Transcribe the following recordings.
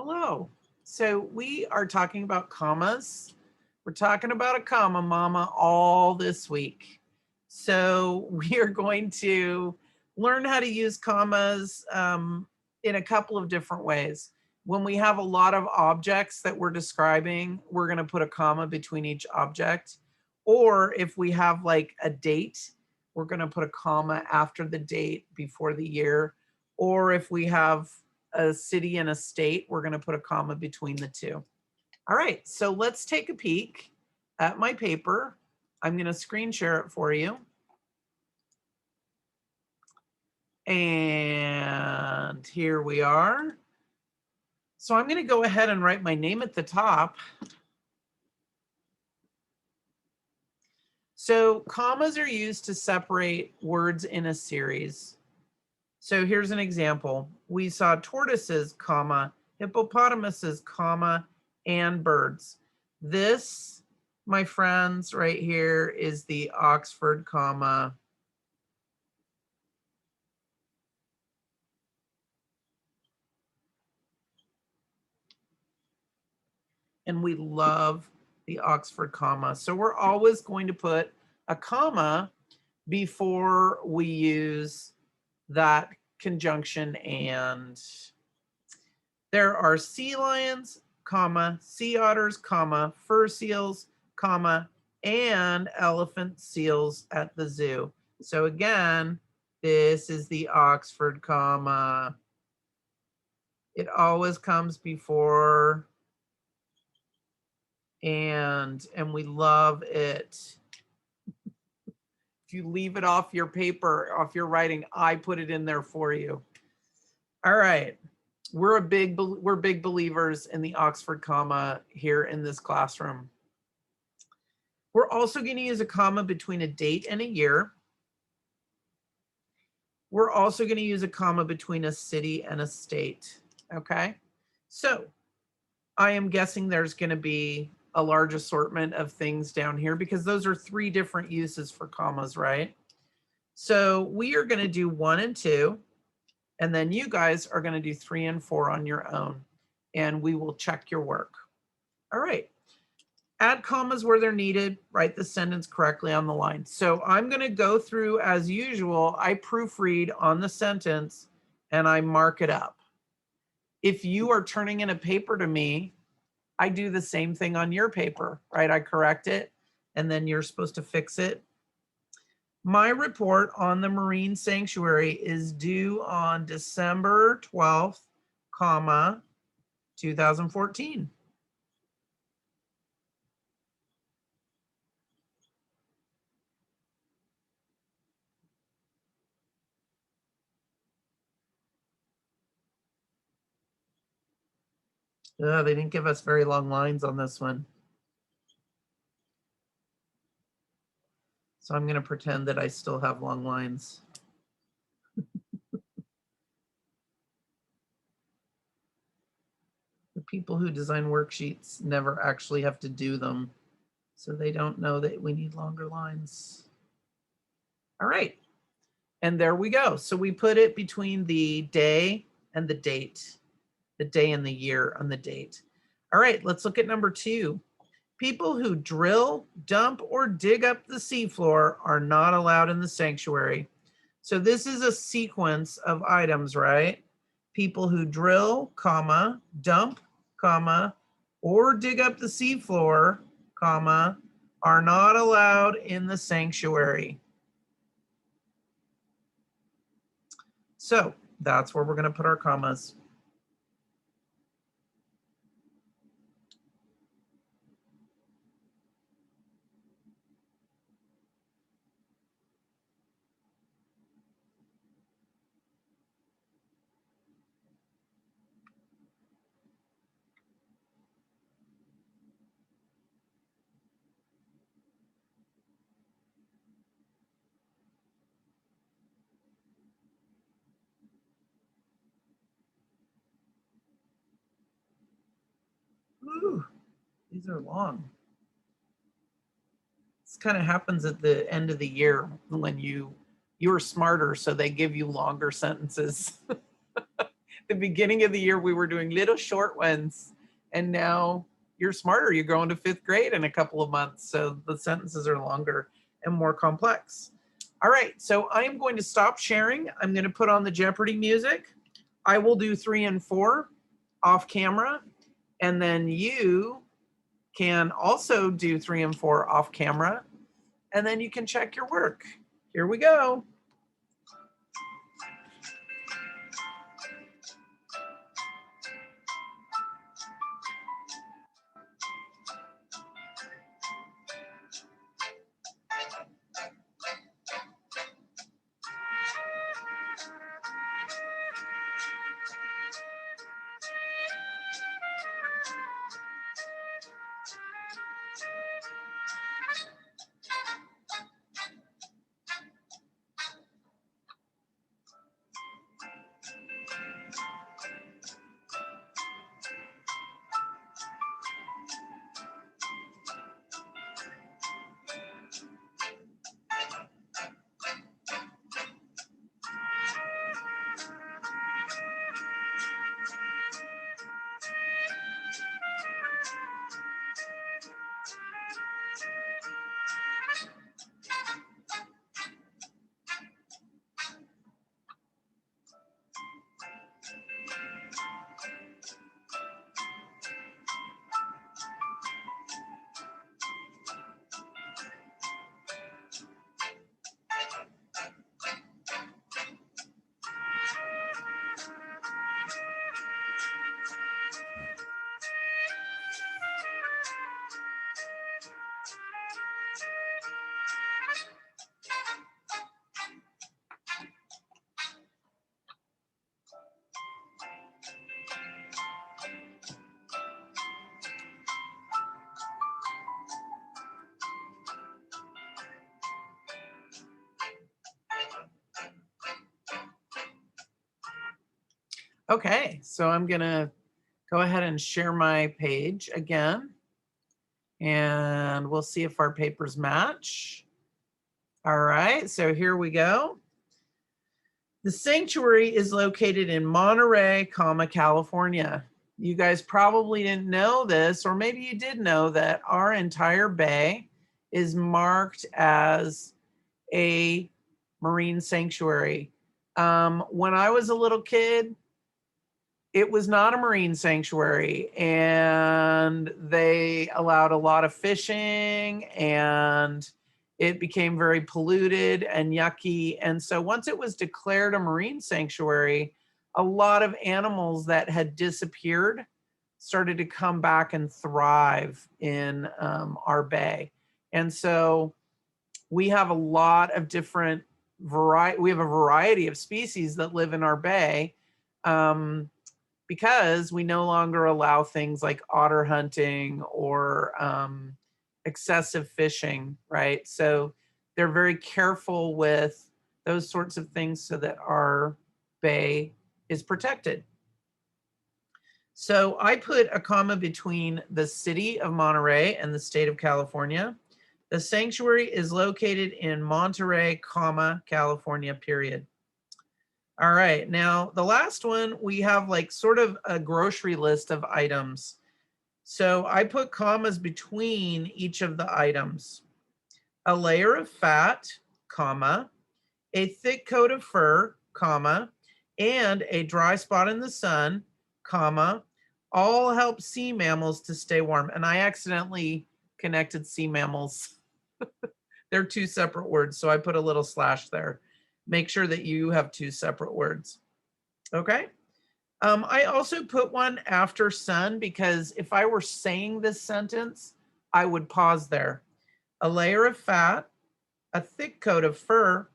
Hello. So we are talking about commas. We're talking about a comma mama all this week. So we are going to learn how to use commas in a couple of different ways. When we have a lot of objects that we're describing, we're going to put a comma between each object. Or if we have like a date, we're going to put a comma after the date before the year. Or if we have a city and a state, we're going to put a comma between the two. All right, so let's take a peek at my paper. I'm going to screen share it for you. And here we are. So I'm going to go ahead and write my name at the top. So commas are used to separate words in a series. So here's an example. We saw tortoises, comma, hippopotamuses, comma, and birds. This, my friends, right here is the Oxford comma. And we love the Oxford comma. So we're always going to put a comma before we use that conjunction and. There are sea lions, comma, sea otters, comma, fur seals, comma, and elephant seals at the zoo. So again, this is the Oxford comma. It always comes before and we love it. If you leave it off your paper, off your writing, I put it in there for you. All right. We're big believers in the Oxford comma here in this classroom. We're also going to use a comma between a date and a year. We're also going to use a comma between a city and a state. Okay, so I am guessing there's going to be a large assortment of things down here because those are three different uses for commas, right? So we are going to do 1 and 2. And then you guys are going to do 3 and 4 on your own. And we will check your work. All right. Add commas where they're needed. Write the sentence correctly on the line. So I'm going to go through as usual. I proofread on the sentence and I mark it up. If you are turning in a paper to me, I do the same thing on your paper, right? I correct it and then you're supposed to fix it. My report on the Marine Sanctuary is due on December 12th, 2014. They didn't give us very long lines on this one. So I'm going to pretend that I still have long lines. The people who design worksheets never actually have to do them. So they don't know that we need longer lines. All right. And there we go. So we put it between the day and the date, the day and the year on the date. All right, let's look at number 2. People who drill, dump, or dig up the seafloor are not allowed in the sanctuary. So this is a sequence of items, right? People who drill, comma, dump, comma, or dig up the seafloor, comma, are not allowed in the sanctuary. So that's where we're going to put our commas. Ooh, these are long. This kind of happens at the end of the year when you're smarter, so they give you longer sentences. the beginning of the year, we were doing little short ones. And now you're smarter. You're going to 5th grade in a couple of months. So the sentences are longer and more complex. All right. So I am going to stop sharing. I'm going to put on the Jeopardy music. I will do 3 and 4 off camera. And then you can also do 3 and 4 off camera. And then you can check your work. Here we go. Okay, so I'm gonna go ahead and share my page again, and we'll see if our papers match. All right, so here we go. The sanctuary is located in Monterey, California. You guys probably didn't know this, or maybe you did know that our entire bay is marked as a marine sanctuary. When I was a little kid, it was not a marine sanctuary, and they allowed a lot of fishing, and it became very polluted and yucky. And so once it was declared a marine sanctuary, a lot of animals that had disappeared started to come back and thrive in our bay. And so we have a lot of different we have a variety of species that live in our bay. Because we no longer allow things like otter hunting or excessive fishing, right? So they're very careful with those sorts of things so that our bay is protected. So I put a comma between the city of Monterey and the state of California. The sanctuary is located in Monterey, California, period. All right, now the last one, we have like sort of a grocery list of items. So I put commas between each of the items. A layer of fat, comma, a thick coat of fur, comma, and a dry spot in the sun, comma, all help sea mammals to stay warm. And I accidentally connected sea mammals. They're 2 separate words, so I put a little slash there. Make sure that you have 2 separate words. Okay. I also put one after sun because if I were saying this sentence, I would pause there. A layer of fat, a thick coat of fur,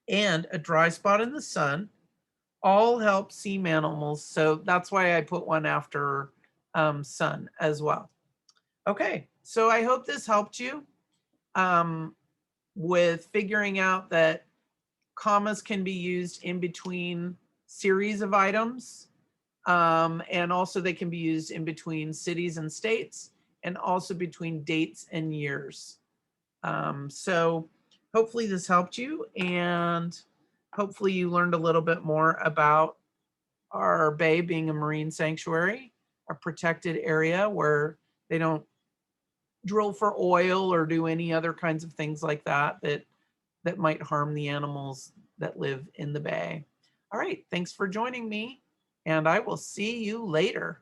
and a dry spot in the sun all help sea mammals. So that's why I put one after sun as well. Okay, so I hope this helped you with figuring out that commas can be used in between series of items, and also they can be used in between cities and states, and also between dates and years. So hopefully this helped you, and hopefully you learned a little bit more about our bay being a marine sanctuary, a protected area where they don't drill for oil or do any other kinds of things like that that might harm the animals that live in the bay. All right, thanks for joining me, and I will see you later.